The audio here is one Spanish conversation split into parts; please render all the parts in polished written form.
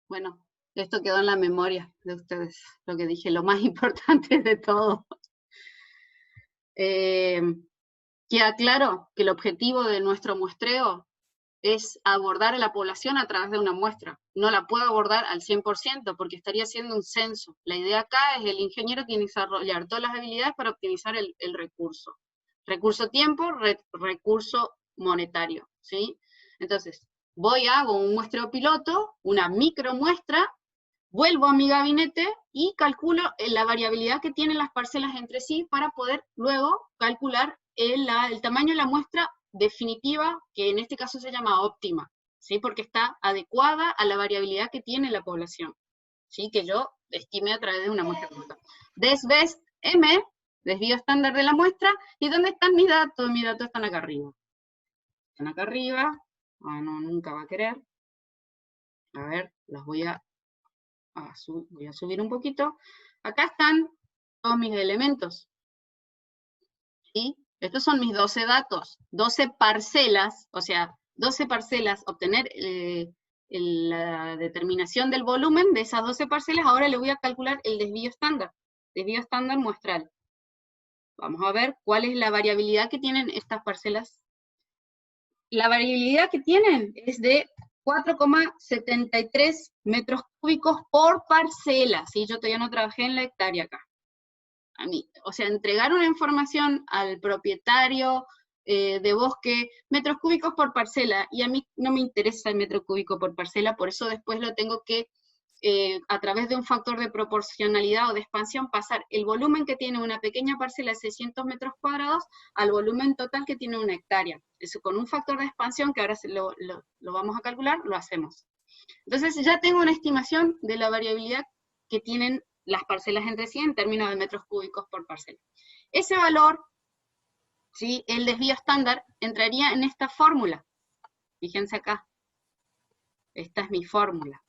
Bueno, esto quedó en la memoria de ustedes, lo que dije, lo más importante de todo. Queda claro que el objetivo de nuestro muestreo es abordar a la población a través de una muestra. No la puedo abordar al 100% porque estaría haciendo un censo. La idea acá es el ingeniero tiene que desarrollar todas las habilidades para optimizar el recurso. Recurso tiempo, recurso monetario, ¿sí? Entonces, hago un muestreo piloto, una micromuestra, vuelvo a mi gabinete y calculo la variabilidad que tienen las parcelas entre sí para poder luego calcular el tamaño de la muestra definitiva, que en este caso se llama óptima, ¿sí? Porque está adecuada a la variabilidad que tiene la población, ¿sí? Que yo estimé a través de una muestra. Desbest M, desvío estándar de la muestra, ¿y dónde están mis datos? Mis datos están acá arriba. Están acá arriba, no, nunca va a querer. A ver, los voy a subir un poquito. Acá están todos mis elementos, ¿sí? Estos son mis 12 datos, 12 parcelas, o sea, 12 parcelas, obtener la determinación del volumen de esas 12 parcelas. Ahora le voy a calcular el desvío estándar muestral. Vamos a ver cuál es la variabilidad que tienen estas parcelas. La variabilidad que tienen es de 4,73 metros cúbicos por parcela, ¿sí? Yo todavía no trabajé en la hectárea acá. A mí, o sea, entregar una información al propietario de bosque, metros cúbicos por parcela, y a mí no me interesa el metro cúbico por parcela, por eso después lo tengo que, a través de un factor de proporcionalidad o de expansión, pasar el volumen que tiene una pequeña parcela de 600 metros cuadrados al volumen total que tiene una hectárea. Eso con un factor de expansión, que ahora lo vamos a calcular, lo hacemos. Entonces ya tengo una estimación de la variabilidad que tienen las parcelas entre sí en términos de metros cúbicos por parcela. Ese valor, ¿sí? El desvío estándar, entraría en esta fórmula. Fíjense acá. Esta es mi fórmula.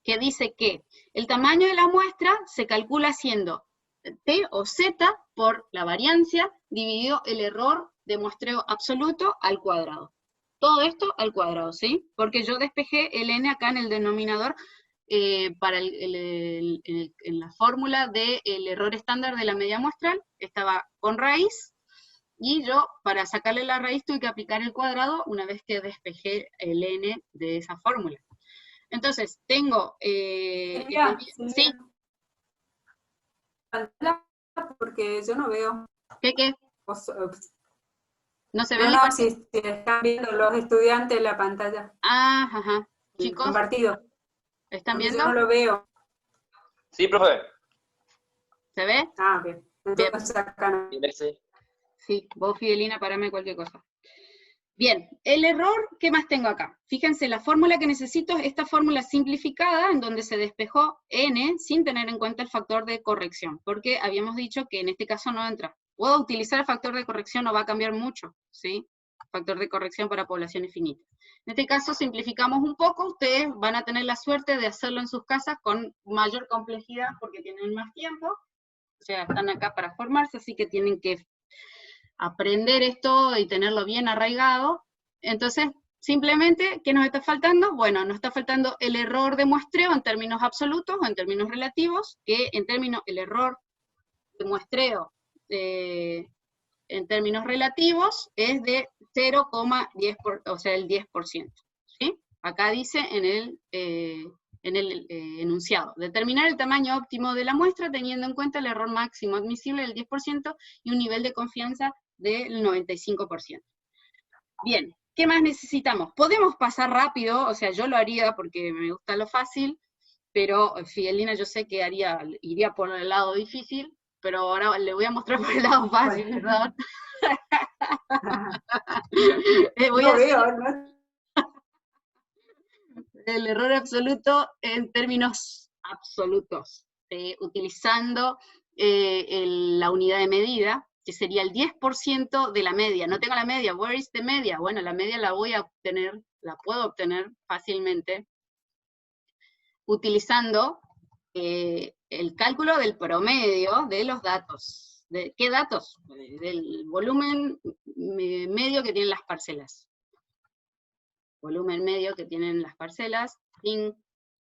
Que dice que el tamaño de la muestra se calcula haciendo T o Z por la variancia dividido el error de muestreo absoluto al cuadrado. Todo esto al cuadrado, ¿sí? Porque yo despejé el n acá en el denominador para en la fórmula del error estándar de la media muestral, estaba con raíz, y yo para sacarle la raíz tuve que aplicar el cuadrado una vez que despejé el n de esa fórmula. Entonces, tengo... sí. Porque yo no veo. ¿Qué? ¿No se ve No, si están viendo los estudiantes la pantalla. Ajá. Chicos, compartido. ¿Están Porque viendo? yo no lo veo. Sí, profe. ¿Se ve? Ah, bien. Entonces acá no. Sí, vos, Fidelina, parame cualquier cosa. Bien, el error, ¿qué más tengo acá? Fíjense, la fórmula que necesito es esta fórmula simplificada, en donde se despejó n sin tener en cuenta el factor de corrección, porque habíamos dicho que en este caso no entra. Puedo utilizar el factor de corrección, no va a cambiar mucho, ¿sí? Factor de corrección para poblaciones finitas. En este caso simplificamos un poco, ustedes van a tener la suerte de hacerlo en sus casas con mayor complejidad, porque tienen más tiempo, o sea, están acá para formarse, así que tienen que aprender esto y tenerlo bien arraigado. Entonces, simplemente, ¿qué nos está faltando? Bueno, nos está faltando el error de muestreo en términos absolutos o en términos relativos, que en términos, el error de muestreo en términos relativos es de 0,10, o sea, el 10%. ¿Sí? Acá dice en el enunciado, determinar el tamaño óptimo de la muestra teniendo en cuenta el error máximo admisible del 10% y un nivel de confianza del 95%. Bien, ¿qué más necesitamos? Podemos pasar rápido, o sea, yo lo haría porque me gusta lo fácil, pero Fidelina yo sé que iría por el lado difícil, pero ahora le voy a mostrar por el lado fácil, perdón. Voy a hacer el error absoluto en términos absolutos, utilizando la unidad de medida, que sería el 10% de la media. No tengo la media, where is the media? Bueno, la media la voy a obtener, la puedo obtener fácilmente, utilizando el cálculo del promedio de los datos. ¿De qué datos? Del volumen medio que tienen las parcelas. Volumen medio que tienen las parcelas,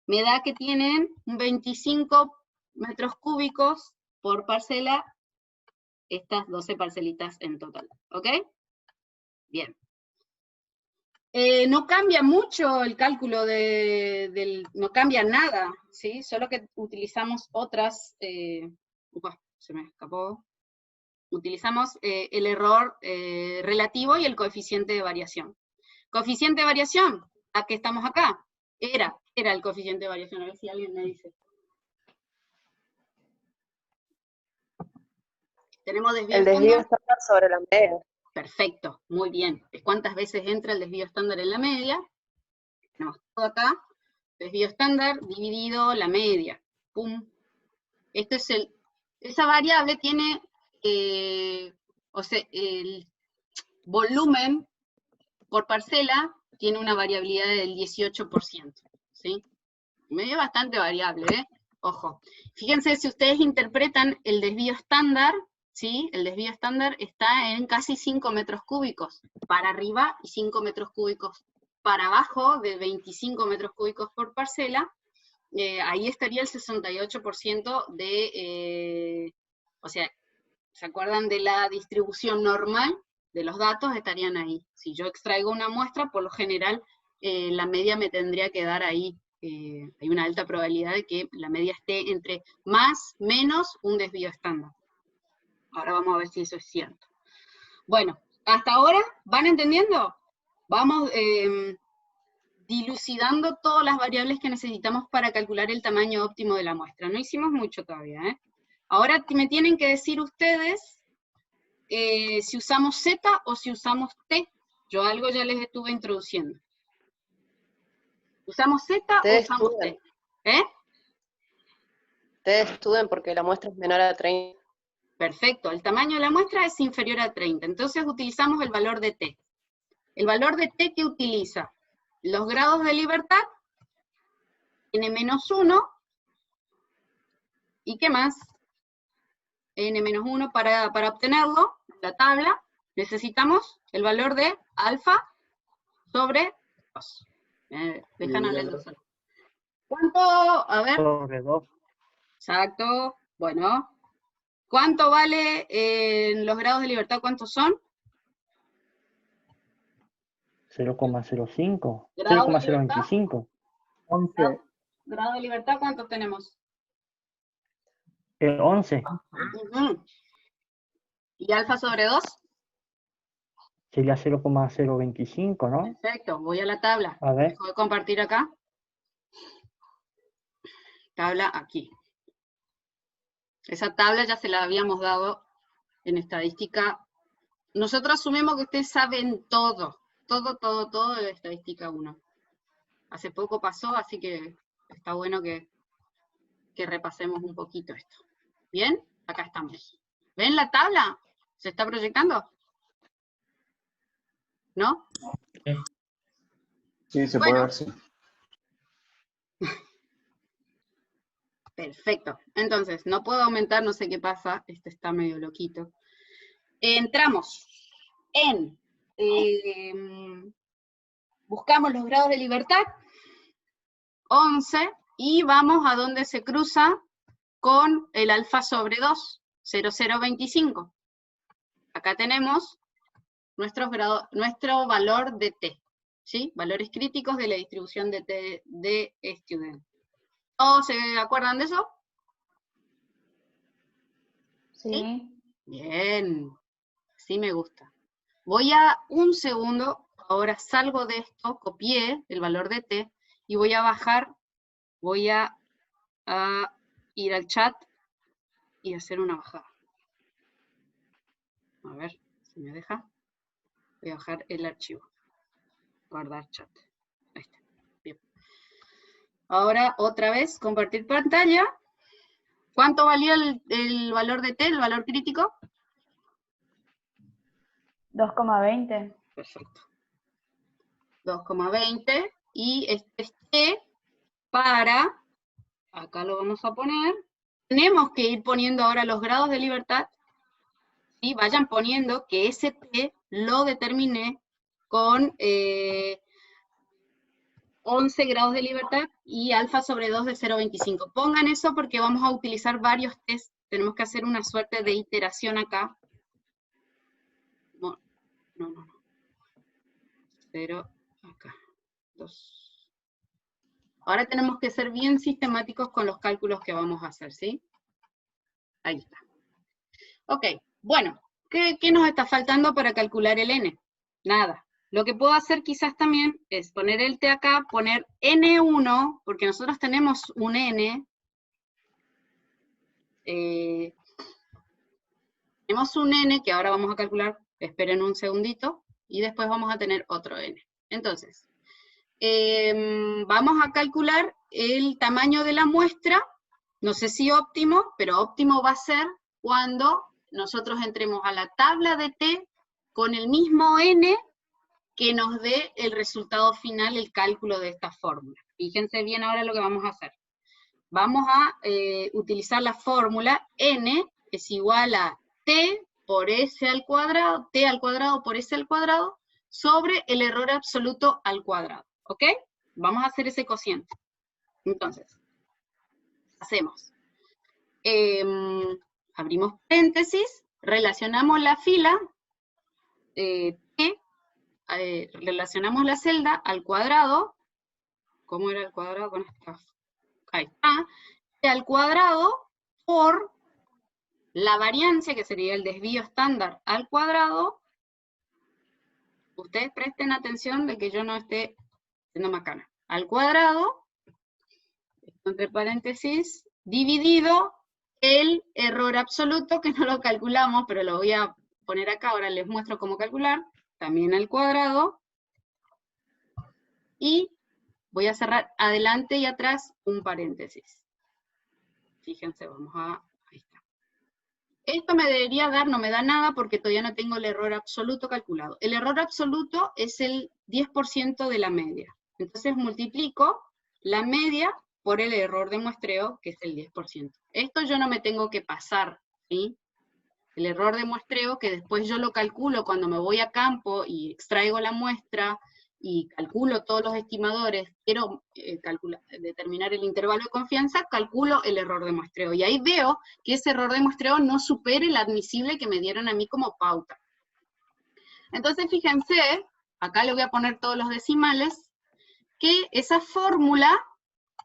me da que tienen 25 metros cúbicos por parcela, estas 12 parcelitas en total, ¿ok? Bien. No cambia mucho el cálculo no cambia nada, ¿sí? Solo que utilizamos otras, se me escapó. Utilizamos el error relativo y el coeficiente de variación. Coeficiente de variación, ¿a qué estamos acá? Era el coeficiente de variación, a ver si alguien me dice. Tenemos desvío El desvío estándar estándar sobre la media. Perfecto, muy bien. ¿Cuántas veces entra el desvío estándar en la media? Tenemos todo acá. Desvío estándar dividido la media. Pum. Esto es esa variable tiene, o sea, el volumen por parcela tiene una variabilidad del 18%, ¿sí? Medio bastante variable, ¿eh? Ojo. Fíjense, si ustedes interpretan el desvío estándar, ¿sí? El desvío estándar está en casi 5 metros cúbicos para arriba y 5 metros cúbicos para abajo, de 25 metros cúbicos por parcela. Ahí estaría el 68% de, o sea, ¿se acuerdan de la distribución normal de los datos? Estarían ahí. Si yo extraigo una muestra, por lo general, la media me tendría que dar ahí. Hay una alta probabilidad de que la media esté entre más, menos un desvío estándar. Ahora vamos a ver si eso es cierto. Bueno, hasta ahora, ¿van entendiendo? Vamos dilucidando todas las variables que necesitamos para calcular el tamaño óptimo de la muestra. No hicimos mucho todavía, ¿eh? Ahora me tienen que decir ustedes si usamos Z o si usamos T. Yo algo ya les estuve introduciendo. ¿Usamos Z o usamos T? ¿Eh? T estudien porque la muestra es menor a 30. Perfecto, el tamaño de la muestra es inferior a 30, entonces utilizamos el valor de T. ¿El valor de T que utiliza? Los grados de libertad, n-1, ¿y qué más? n-1 para obtenerlo, la tabla, necesitamos el valor de alfa sobre 2. Dejan hablar solo. ¿Cuánto? A ver. Sobre 2. Exacto, bueno. ¿Cuánto vale los grados de libertad? ¿Cuántos son? 0,05. ¿Grado de 0,025. 11. ¿Grado de libertad cuántos tenemos? 11. ¿Y alfa sobre 2? Sería 0,025, ¿no? Perfecto, voy a la tabla. A ver. Dejo de compartir acá. Tabla aquí. Esa tabla ya se la habíamos dado en estadística. Nosotros asumimos que ustedes saben todo de estadística 1. Hace poco pasó, así que está bueno que repasemos un poquito esto. ¿Bien? Acá estamos. ¿Ven la tabla? ¿Se está proyectando? ¿No? Sí, se puede ver, sí. Perfecto. Entonces, no puedo aumentar, no sé qué pasa. Este está medio loquito. Entramos en... buscamos los grados de libertad. 11. Y vamos a donde se cruza con el alfa sobre 2. 0,025. Acá tenemos nuestro valor de T. ¿Sí? Valores críticos de la distribución de T de student. ¿Todos se acuerdan de eso? Sí. Bien, sí me gusta. Voy a un segundo, ahora salgo de esto, copié el valor de T, y voy a bajar, voy a ir al chat y hacer una bajada. A ver si me deja. Voy a bajar el archivo. Guardar chat. Ahí está. Bien. Ahora, otra vez, compartir pantalla. ¿Cuánto valía el valor de T, el valor crítico? 2,20. Perfecto. 2,20. Y este es T para, acá lo vamos a poner, tenemos que ir poniendo ahora los grados de libertad, ¿sí? Vayan poniendo que ese T lo determiné con 11 grados de libertad y alfa sobre 2 de 0,25. Pongan eso porque vamos a utilizar varios test. Tenemos que hacer una suerte de iteración acá. No. 0, acá. 2. Ahora tenemos que ser bien sistemáticos con los cálculos que vamos a hacer, ¿sí? Ahí está. Ok, bueno, ¿qué nos está faltando para calcular el n? Nada. Lo que puedo hacer quizás también es poner el t acá, poner n1, porque nosotros tenemos un n. Tenemos un n que ahora vamos a calcular, esperen un segundito, y después vamos a tener otro n. Entonces, vamos a calcular el tamaño de la muestra, no sé si óptimo, pero óptimo va a ser cuando nosotros entremos a la tabla de t con el mismo n que nos dé el resultado final, el cálculo de esta fórmula. Fíjense bien ahora lo que vamos a hacer. Vamos a utilizar la fórmula n es igual a t por s al cuadrado, t al cuadrado por s al cuadrado, sobre el error absoluto al cuadrado. ¿Ok? Vamos a hacer ese cociente. Entonces, hacemos. Abrimos paréntesis, relacionamos la fila, t, relacionamos la celda al cuadrado. ¿Cómo era el cuadrado con esta? Ahí está. T al cuadrado por la variancia, que sería el desvío estándar al cuadrado. Ustedes presten atención de que yo no esté siendo macana. Al cuadrado, entre paréntesis, dividido el error absoluto, que no lo calculamos, pero lo voy a poner acá, ahora les muestro cómo calcular, también al cuadrado, y voy a cerrar adelante y atrás un paréntesis. Fíjense, vamos a... Ahí está. Esto me debería dar, no me da nada porque todavía no tengo el error absoluto calculado. El error absoluto es el 10% de la media. Entonces multiplico la media por el error de muestreo, que es el 10%. Esto yo no me tengo que pasar, ¿sí? El error de muestreo, que después yo lo calculo cuando me voy a campo y extraigo la muestra y calculo todos los estimadores, quiero determinar el intervalo de confianza, calculo el error de muestreo. Y ahí veo que ese error de muestreo no supere el admisible que me dieron a mí como pauta. Entonces, fíjense, acá le voy a poner todos los decimales, que esa fórmula,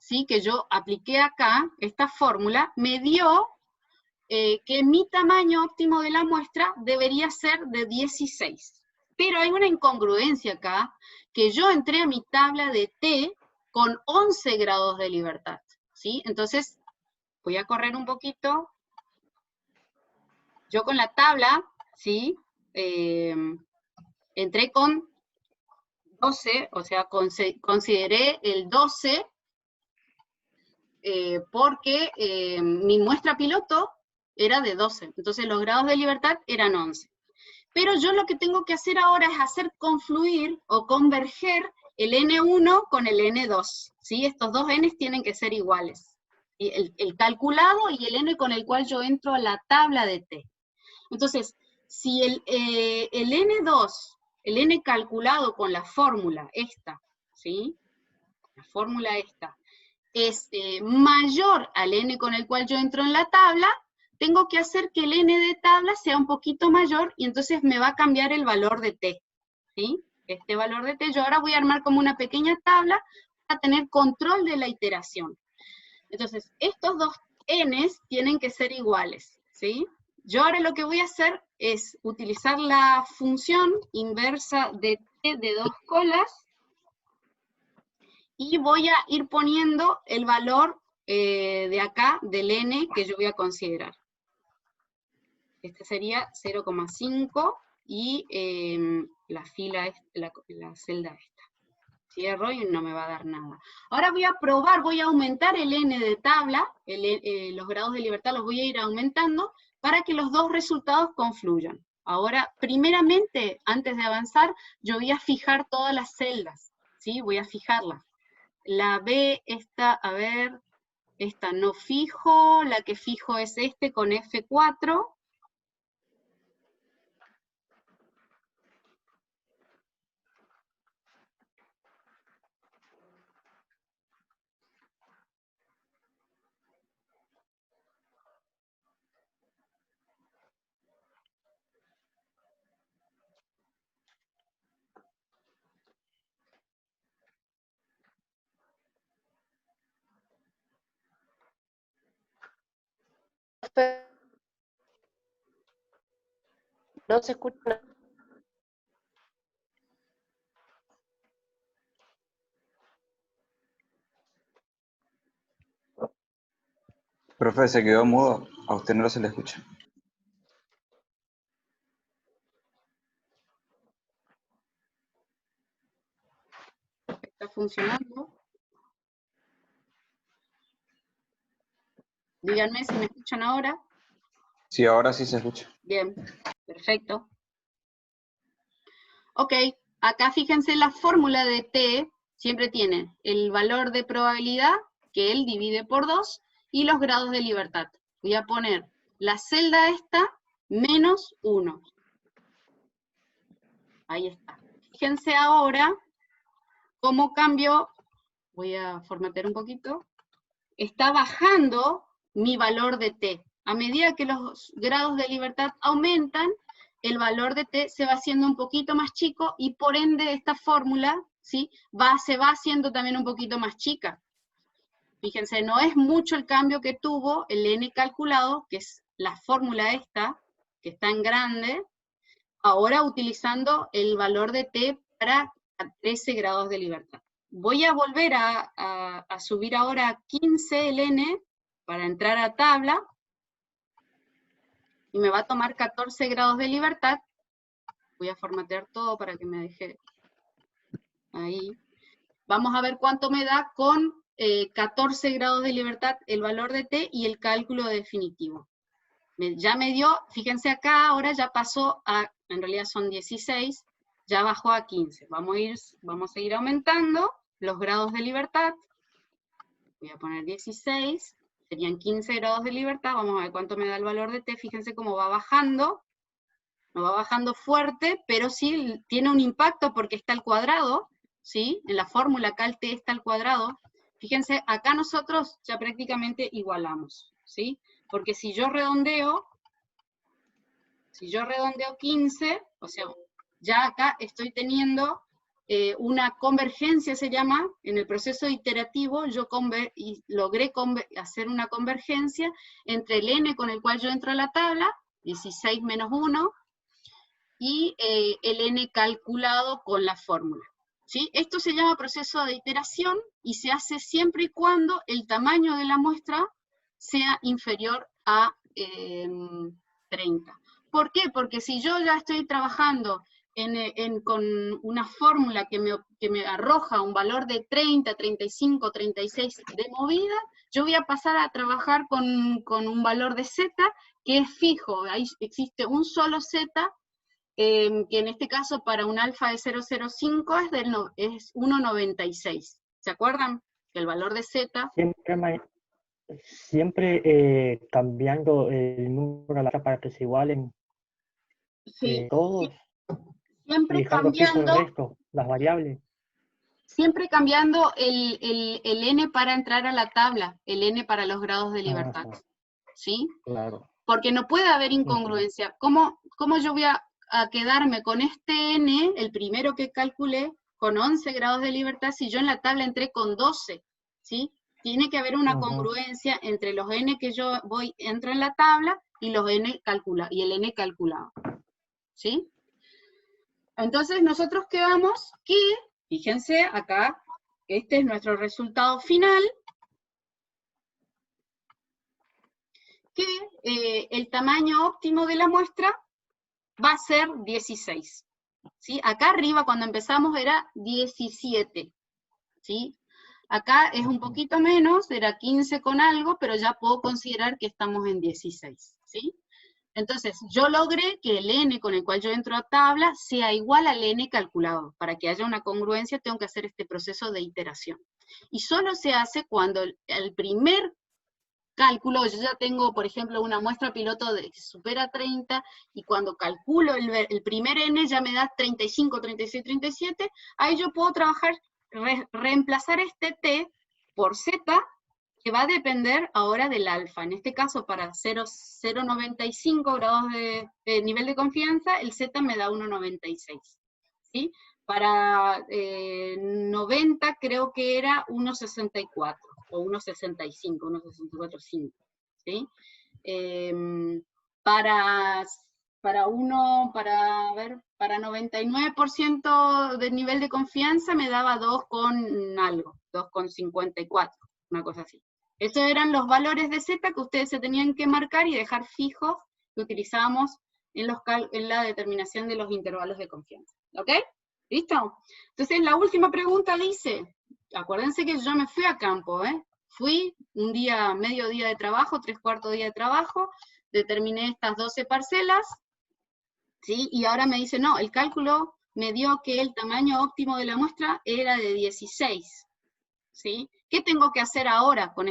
¿sí?, que yo apliqué acá, esta fórmula, me dio que mi tamaño óptimo de la muestra debería ser de 16. Pero hay una incongruencia acá, que yo entré a mi tabla de t con 11 grados de libertad, ¿sí? Entonces, voy a correr un poquito. Yo con la tabla, ¿sí?, entré con 12, o sea, consideré el 12 porque mi muestra piloto era de 12, entonces los grados de libertad eran 11. Pero yo lo que tengo que hacer ahora es hacer confluir o converger el N1 con el N2, ¿sí? Estos dos Ns tienen que ser iguales. El calculado y el N con el cual yo entro a la tabla de T. Entonces, si el N2, el N calculado con la fórmula esta, ¿sí? La fórmula esta, es mayor al N con el cual yo entro en la tabla, tengo que hacer que el N de tabla sea un poquito mayor, y entonces me va a cambiar el valor de T, ¿sí? Este valor de T, yo ahora voy a armar como una pequeña tabla para tener control de la iteración. Entonces, estos dos Ns tienen que ser iguales, ¿sí? Yo ahora lo que voy a hacer es utilizar la función inversa de T de 2 colas, y voy a ir poniendo el valor de acá, del N, que yo voy a considerar. Este sería 0,5 y la fila, la celda esta. Cierro y no me va a dar nada. Ahora voy a probar, voy a aumentar el N de tabla, los grados de libertad los voy a ir aumentando para que los dos resultados confluyan. Ahora, primeramente, antes de avanzar, yo voy a fijar todas las celdas, ¿sí? Voy a fijarlas. La B, esta, a ver, esta no fijo, la que fijo es este con F4. Profe, no se escucha nada. Profe, se quedó mudo. A usted no se le escucha. ¿Está funcionando? Díganme si me escuchan ahora. Sí, ahora sí se escucha. Bien, perfecto. Ok, acá fíjense la fórmula de T, siempre tiene el valor de probabilidad, que él divide por 2, y los grados de libertad. Voy a poner la celda esta, menos 1. Ahí está. Fíjense ahora cómo cambio, voy a formatear un poquito, está bajando mi valor de T. A medida que los grados de libertad aumentan, el valor de T se va haciendo un poquito más chico y por ende esta fórmula, ¿sí?, se va haciendo también un poquito más chica. Fíjense, no es mucho el cambio que tuvo el N calculado, que es la fórmula esta, que está en grande, ahora utilizando el valor de T para 13 grados de libertad. Voy a volver a subir ahora a 15 el N para entrar a tabla, y me va a tomar 14 grados de libertad. Voy a formatear todo para que me deje ahí. Vamos a ver cuánto me da con 14 grados de libertad el valor de T y el cálculo definitivo. Ya me dio, fíjense acá, ahora ya pasó a, en realidad son 16, ya bajó a 15. Vamos a ir aumentando los grados de libertad. Voy a poner 16, serían 15 grados de libertad, vamos a ver cuánto me da el valor de T, fíjense cómo va bajando, no va bajando fuerte, pero sí tiene un impacto porque está al cuadrado, ¿sí? En la fórmula acá el T está al cuadrado. Fíjense, acá nosotros ya prácticamente igualamos, ¿sí? Porque si yo redondeo 15, o sea, ya acá estoy teniendo una convergencia, se llama, en el proceso iterativo, yo logré hacer una convergencia entre el N con el cual yo entro a la tabla, 16 menos 1, y el N calculado con la fórmula. ¿Sí? Esto se llama proceso de iteración y se hace siempre y cuando el tamaño de la muestra sea inferior a 30. ¿Por qué? Porque si yo ya estoy trabajando con una fórmula que me arroja un valor de 30, 35, 36 de movida, yo voy a pasar a trabajar con un valor de Z que es fijo. Ahí existe un solo Z, que en este caso para un alfa de 0,05 es 1,96. ¿Se acuerdan? Que el valor de Z... Siempre cambiando el número a la para que se igualen Sí, todos, siempre dejando fijo el cambiando, resto, las variables. siempre cambiando el N para entrar a la tabla, el N para los grados de libertad. Ajá. ¿Sí? Claro. Porque no puede haber incongruencia. ¿Cómo yo voy a quedarme con este N, el primero que calculé, con 11 grados de libertad, si yo en la tabla entré con 12? ¿Sí? Tiene que haber una congruencia entre los N que yo entro en la tabla y los N y el N calculado. ¿Sí? Entonces nosotros quedamos que, fíjense acá, este es nuestro resultado final, que el tamaño óptimo de la muestra va a ser 16. ¿Sí? Acá arriba cuando empezamos era 17. ¿Sí? Acá es un poquito menos, era 15 con algo, pero ya puedo considerar que estamos en 16. ¿Sí? Entonces, yo logré que el N con el cual yo entro a tabla sea igual al N calculado. Para que haya una congruencia tengo que hacer este proceso de iteración. Y solo se hace cuando el primer cálculo, yo ya tengo, por ejemplo, una muestra piloto que supera 30, y cuando calculo el primer N ya me da 35, 36, 37, ahí yo puedo trabajar, reemplazar este T por Z, que va a depender ahora del alfa. En este caso, para 0,95 grados de nivel de confianza, el Z me da 1,96. ¿Sí? Para 90 creo que era 1,64, o 1,65, 1,64,5. ¿Sí? Para 99% del nivel de confianza me daba 2 con algo, 2,54, una cosa así. Esos eran los valores de Z que ustedes se tenían que marcar y dejar fijos que utilizábamos en la determinación de los intervalos de confianza. ¿Ok? ¿Listo? Entonces la última pregunta dice, acuérdense que yo me fui a campo, ¿eh? Fui un día, medio día de trabajo, 3/4 día de trabajo, determiné estas 12 parcelas, ¿sí? Y ahora me dice, no, el cálculo me dio que el tamaño óptimo de la muestra era de 16, ¿sí? ¿Qué tengo que hacer ahora con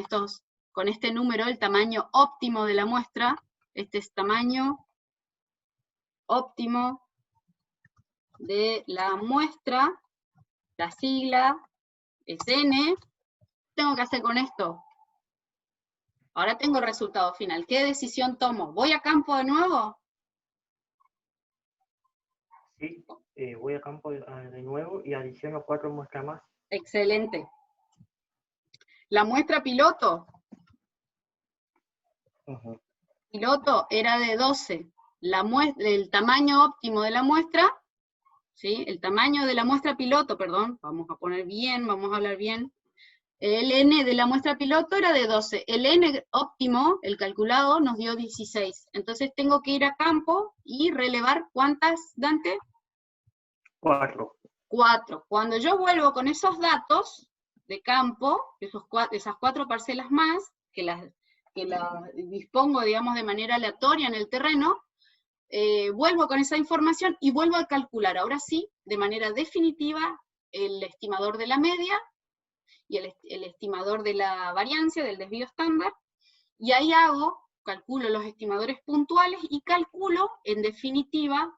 este número, el tamaño óptimo de la muestra? Este es tamaño óptimo de la muestra, la sigla es N. ¿Qué tengo que hacer con esto? Ahora tengo el resultado final. ¿Qué decisión tomo? ¿Voy a campo de nuevo? Sí, voy a campo de nuevo y adiciono 4 muestras más. Excelente. La muestra piloto. Ujú. Piloto era de 12. El tamaño óptimo de la muestra, ¿sí? El tamaño de la muestra piloto, perdón, vamos a poner bien, vamos a hablar bien. El N de la muestra piloto era de 12. El N óptimo, el calculado, nos dio 16. Entonces tengo que ir a campo y relevar, ¿cuántas, Dante? 4. 4. Cuando yo vuelvo con esos datos de campo, esas 4 parcelas más, que las dispongo, digamos, de manera aleatoria en el terreno, vuelvo con esa información y vuelvo a calcular, ahora sí, de manera definitiva, el estimador de la media y el estimador de la variancia, del desvío estándar, y ahí calculo los estimadores puntuales y calculo, en definitiva,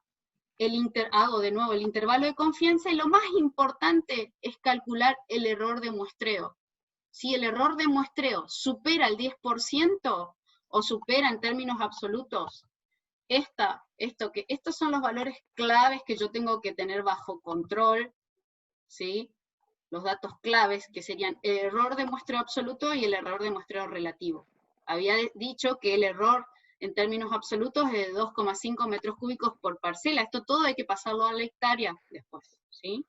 hago de nuevo el intervalo de confianza, y lo más importante es calcular el error de muestreo. Si el error de muestreo supera el 10% o supera en términos absolutos, estos son los valores claves que yo tengo que tener bajo control, ¿sí? Los datos claves, que serían el error de muestreo absoluto y el error de muestreo relativo. Había dicho que el error en términos absolutos es de 2,5 metros cúbicos por parcela. Esto todo hay que pasarlo a la hectárea después, ¿sí?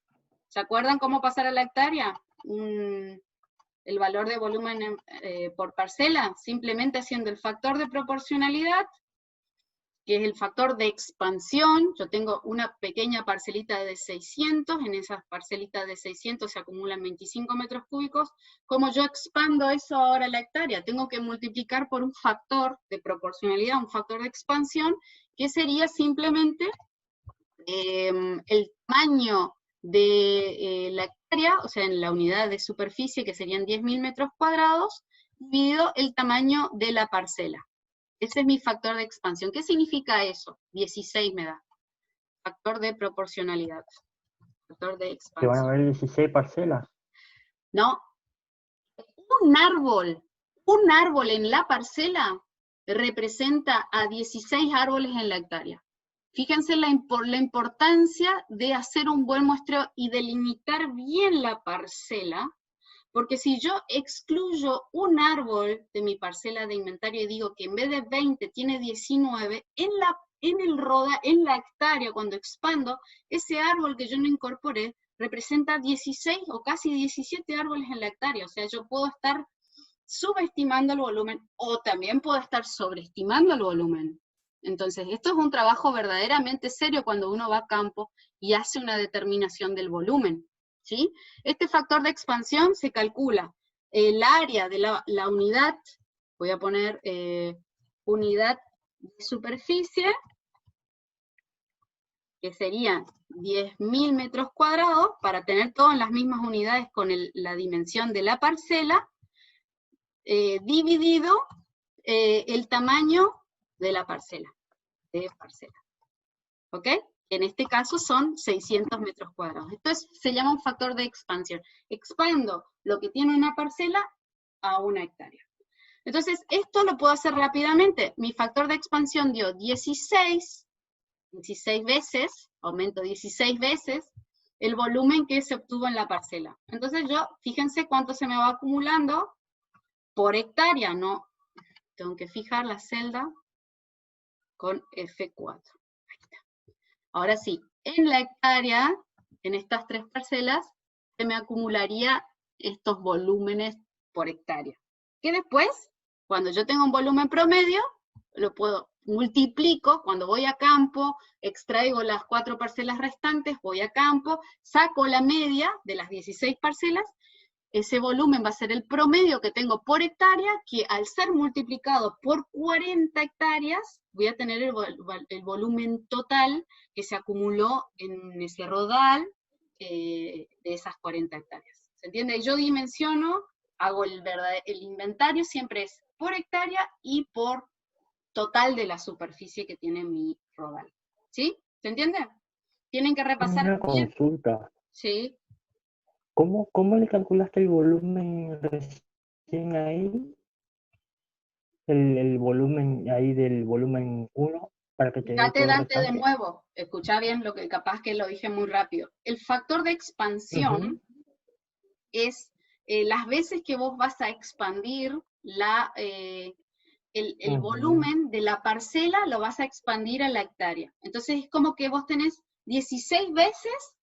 ¿Se acuerdan cómo pasar a la hectárea? El valor de volumen por parcela, simplemente haciendo el factor de proporcionalidad, que es el factor de expansión. Yo tengo una pequeña parcelita de 600, en esas parcelitas de 600 se acumulan 25 metros cúbicos. ¿Cómo yo expando eso ahora a la hectárea? Tengo que multiplicar por un factor de proporcionalidad, un factor de expansión, que sería simplemente el tamaño de la hectárea, o sea, en la unidad de superficie, que serían 10.000 metros cuadrados, dividido el tamaño de la parcela. Ese es mi factor de expansión. ¿Qué significa eso? 16 me da. Factor de proporcionalidad. Factor de Que van a expansión. haber 16 parcelas. No. Un árbol en la parcela representa a 16 árboles en la hectárea. Fíjense la importancia de hacer un buen muestreo y delimitar bien la parcela, porque si yo excluyo un árbol de mi parcela de inventario y digo que en vez de 20 tiene 19, en la hectárea, cuando expando, ese árbol que yo no incorporé representa 16 o casi 17 árboles en la hectárea. O sea, yo puedo estar subestimando el volumen o también puedo estar sobreestimando el volumen. Entonces, esto es un trabajo verdaderamente serio cuando uno va a campo y hace una determinación del volumen, ¿sí? Este factor de expansión se calcula el área de la unidad, voy a poner unidad de superficie, que serían 10.000 metros cuadrados, para tener todo en las mismas unidades con la dimensión de la parcela, dividido el tamaño de la parcela, ¿ok? En este caso son 600 metros cuadrados. Esto se llama un factor de expansión. Expando lo que tiene una parcela a una hectárea. Entonces, esto lo puedo hacer rápidamente. Mi factor de expansión dio 16 veces, aumento 16 veces, el volumen que se obtuvo en la parcela. Entonces fíjense cuánto se me va acumulando por hectárea, ¿no? tengo que fijar la celda con F4. Ahí está. Ahora sí, en la hectárea, en estas 3 parcelas, se me acumularía estos volúmenes por hectárea. Que después, cuando yo tengo un volumen promedio, lo puedo, multiplico, cuando voy a campo, extraigo las 4 parcelas restantes, voy a campo, saco la media de las 16 parcelas, ese volumen va a ser el promedio que tengo por hectárea, que al ser multiplicado por 40 hectáreas, voy a tener el volumen total que se acumuló en ese rodal de esas 40 hectáreas. ¿Se entiende? Y yo dimensiono, hago el inventario, siempre es por hectárea y por total de la superficie que tiene mi rodal. ¿Sí? ¿Se entiende? Tienen que repasar Una bien. consulta. Sí. ¿Cómo le calculaste el volumen recién ahí? El volumen ahí del volumen 1 para que te dé Fíjate, todo el Dante, de restante. nuevo, escucha bien lo que capaz que lo dije muy rápido. El factor de expansión es las veces que vos vas a expandir el volumen de la parcela, lo vas a expandir a la hectárea. Entonces es como que vos tenés 16 veces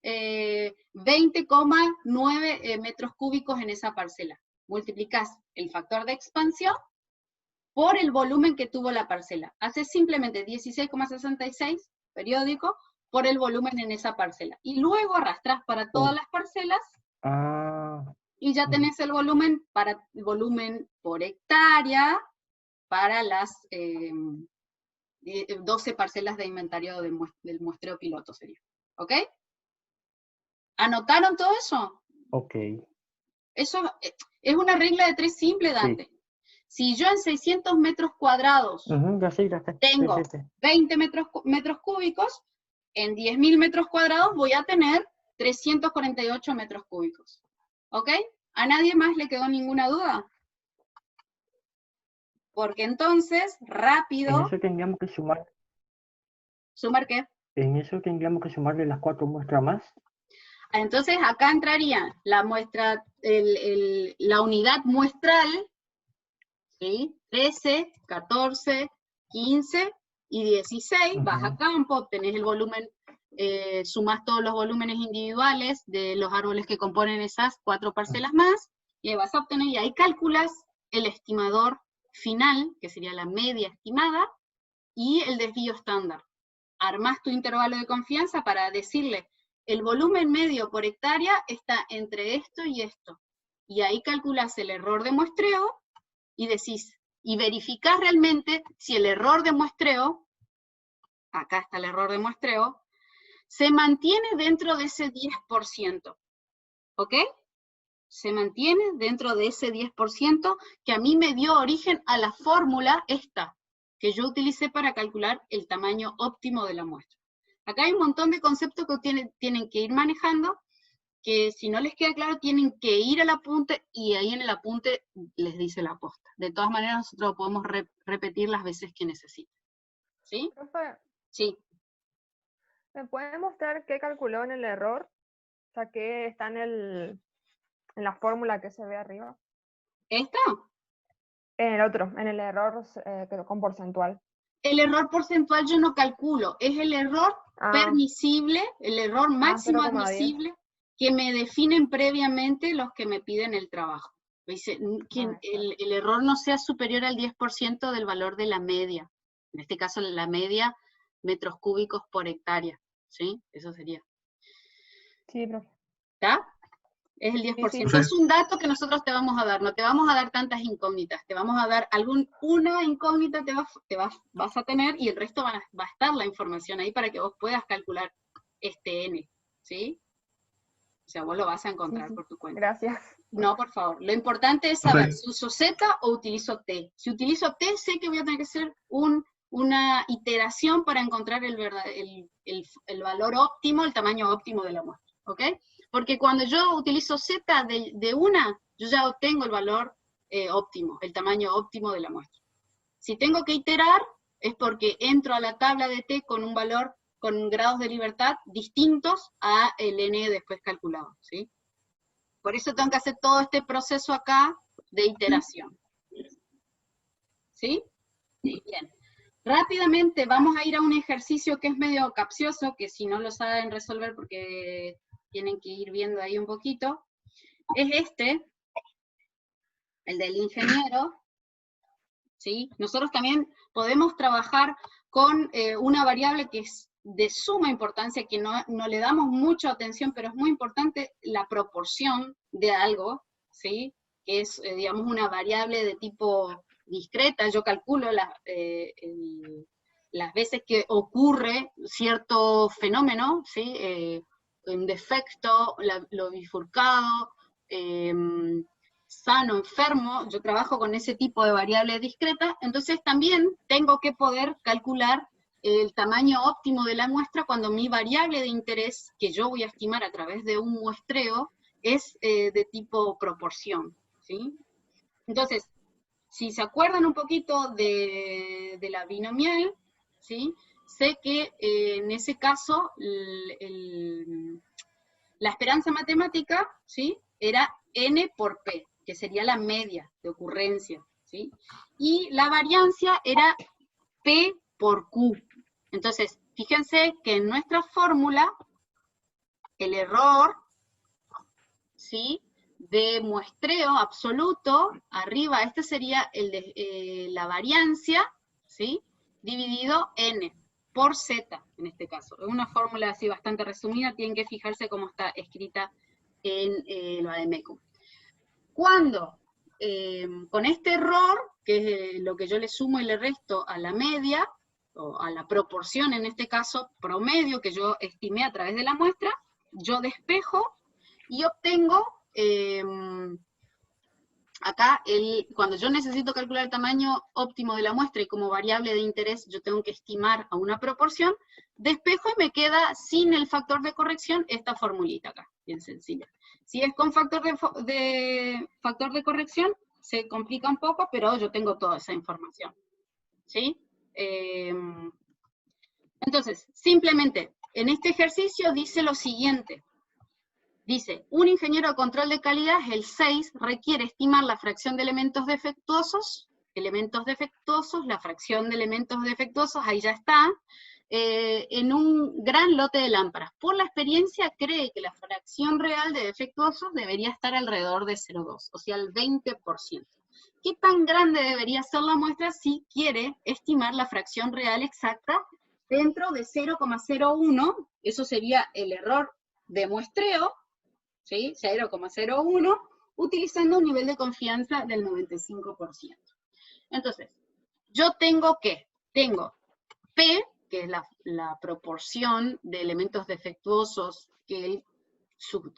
20,9 metros cúbicos en esa parcela. Multiplicás el factor de expansión por el volumen que tuvo la parcela. Haces simplemente 16,66 periódico por el volumen en esa parcela. Y luego arrastrás para todas las parcelas y ya tenés el volumen por hectárea para las 12 parcelas de inventario del muestreo piloto sería. ¿Ok? ¿Anotaron todo eso? Ok. Eso es una regla de 3 simple, Dante. Sí. Si yo en 600 metros cuadrados Ya sé. tengo 20 metros cúbicos, en 10.000 metros cuadrados voy a tener 348 metros cúbicos. ¿Ok? ¿A nadie más le quedó ninguna duda? Porque entonces, rápido... En eso tendríamos que sumar... ¿Sumar qué? En eso tendríamos que sumarle las 4 muestras más. Entonces acá entraría la muestra, la unidad muestral, ¿sí? 13, 14, 15 y 16, vas a campo, obtenés el volumen, sumás todos los volúmenes individuales de los árboles que componen esas 4 parcelas más, y vas a obtener, y ahí calculas el estimador final, que sería la media estimada, y el desvío estándar. Armás tu intervalo de confianza para decirle, el volumen medio por hectárea está entre esto y esto. Y ahí calculas el error de muestreo y decís, y verificás realmente si el error de muestreo, acá está el error de muestreo, se mantiene dentro de ese 10%. ¿Ok? Se mantiene dentro de ese 10% que a mí me dio origen a la fórmula esta, que yo utilicé para calcular el tamaño óptimo de la muestra. Acá hay un montón de conceptos que tienen que ir manejando, que si no les queda claro tienen que ir al apunte y ahí en el apunte les dice la posta. De todas maneras nosotros lo podemos repetir las veces que necesiten. ¿Sí? Profe, sí. ¿Me puede mostrar qué calculó en el error? O sea, qué está en la fórmula que se ve arriba. ¿Esta? En el otro, en el error con porcentual. El error porcentual yo no calculo, es el error permisible, el error máximo admisible que me definen previamente los que me piden el trabajo. Dice que el error no sea superior al 10% del valor de la media. En este caso la media metros cúbicos por hectárea, ¿sí? Eso sería. Sí, profe. ¿Está? Es el 10%. Sí. Es un dato que nosotros te vamos a dar, no te vamos a dar tantas incógnitas, te vamos a dar una incógnita vas a tener y el resto va a estar la información ahí para que vos puedas calcular este N, ¿sí? O sea, vos lo vas a encontrar por tu cuenta. Gracias. No, por favor. Lo importante es saber si uso Z o utilizo T. Si utilizo T, sé que voy a tener que hacer una iteración para encontrar el valor óptimo, el tamaño óptimo de la muestra, ¿ok? Porque cuando yo utilizo Z de una, yo ya obtengo el valor óptimo, el tamaño óptimo de la muestra. Si tengo que iterar, es porque entro a la tabla de T con un valor, con grados de libertad distintos a el N después calculado, ¿sí? Por eso tengo que hacer todo este proceso acá de iteración. ¿sí? Bien. Rápidamente vamos a ir a un ejercicio que es medio capcioso, que si no lo saben resolver porque tienen que ir viendo ahí un poquito, es este, el del ingeniero, ¿sí? Nosotros también podemos trabajar con una variable que es de suma importancia, que no le damos mucha atención, pero es muy importante la proporción de algo, ¿sí? Que es, digamos, una variable de tipo discreta. Yo calculo las veces que ocurre cierto fenómeno, ¿sí? Un defecto, lo bifurcado, sano, enfermo, yo trabajo con ese tipo de variable discreta, entonces también tengo que poder calcular el tamaño óptimo de la muestra cuando mi variable de interés, que yo voy a estimar a través de un muestreo, es de tipo proporción, ¿sí? Entonces, si se acuerdan un poquito de la binomial, ¿sí? Sé que en ese caso la esperanza matemática, ¿sí? Era n por p, que sería la media de ocurrencia, ¿sí? Y la variancia era p por q. Entonces, fíjense que en nuestra fórmula, el error, ¿sí? De muestreo absoluto, arriba, este sería el de la variancia, ¿sí? Dividido n por z, en este caso. Es una fórmula así bastante resumida, tienen que fijarse cómo está escrita en la de MECO. Cuando, con este error, que es lo que yo le sumo y le resto a la media, o a la proporción, en este caso, promedio, que yo estimé a través de la muestra, yo despejo y obtengo, acá, cuando yo necesito calcular el tamaño óptimo de la muestra y como variable de interés yo tengo que estimar a una proporción, despejo y me queda sin el factor de corrección esta formulita acá, bien sencilla. Si es con factor de corrección, se complica un poco, pero yo tengo toda esa información, ¿sí? Entonces, simplemente, en este ejercicio dice lo siguiente. Dice, un ingeniero de control de calidad, el 6, requiere estimar la fracción de elementos defectuosos, la fracción de elementos defectuosos, ahí ya está, en un gran lote de lámparas. Por la experiencia cree que la fracción real de defectuosos debería estar alrededor de 0,2, o sea, el 20%. ¿Qué tan grande debería ser la muestra si quiere estimar la fracción real exacta dentro de 0,01? Eso sería el error de muestreo, ¿sí? 0,01, utilizando un nivel de confianza del 95%. Entonces, yo tengo ¿qué? Tengo P, que es la proporción de elementos defectuosos que él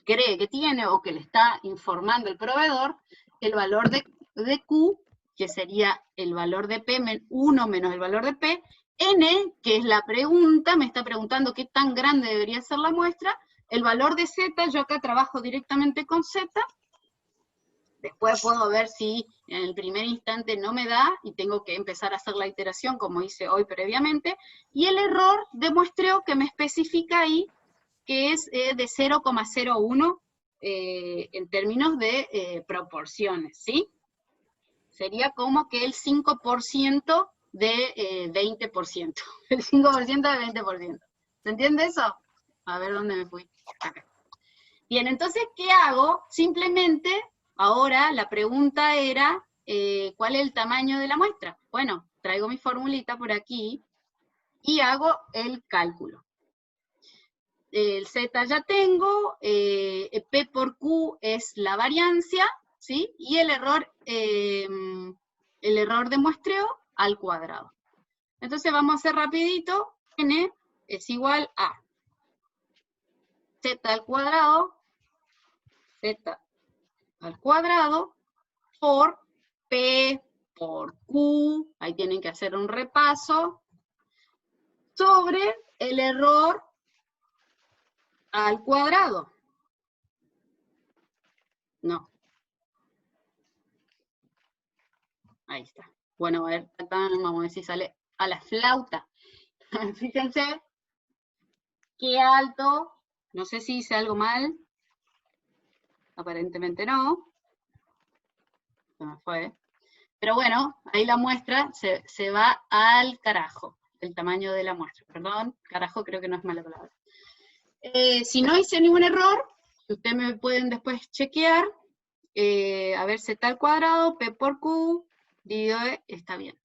cree que tiene o que le está informando el proveedor, el valor de Q, que sería el valor de P, 1 menos el valor de P, N, que es la pregunta, me está preguntando qué tan grande debería ser la muestra, el valor de Z, yo acá trabajo directamente con Z, después puedo ver si en el primer instante no me da y tengo que empezar a hacer la iteración como hice hoy previamente, y el error de muestreo que me especifica ahí, que es de 0,01 en términos de proporciones, ¿sí? Sería como que el 5% de 20%, el 5% de 20%. ¿Se entiende eso? A ver dónde me fui. Acá. Bien, entonces, ¿qué hago? Simplemente, ahora la pregunta era, ¿cuál es el tamaño de la muestra? Bueno, traigo mi formulita por aquí y hago el cálculo. El Z ya tengo, P por Q es la variancia, ¿sí? Y el error de muestreo al cuadrado. Entonces vamos a hacer rapidito, N es igual a Z al cuadrado por P por Q, ahí tienen que hacer un repaso, sobre el error al cuadrado. No. Ahí está. Bueno, a ver, vamos a ver si sale a la flauta. Fíjense qué alto. No sé si hice algo mal. Aparentemente no. Se me fue. Pero bueno, ahí la muestra se va al carajo, el tamaño de la muestra. Perdón, carajo creo que no es mala palabra. Si no hice ningún error, ustedes me pueden después chequear, a ver si está al cuadrado, P por Q, dividido E, está bien.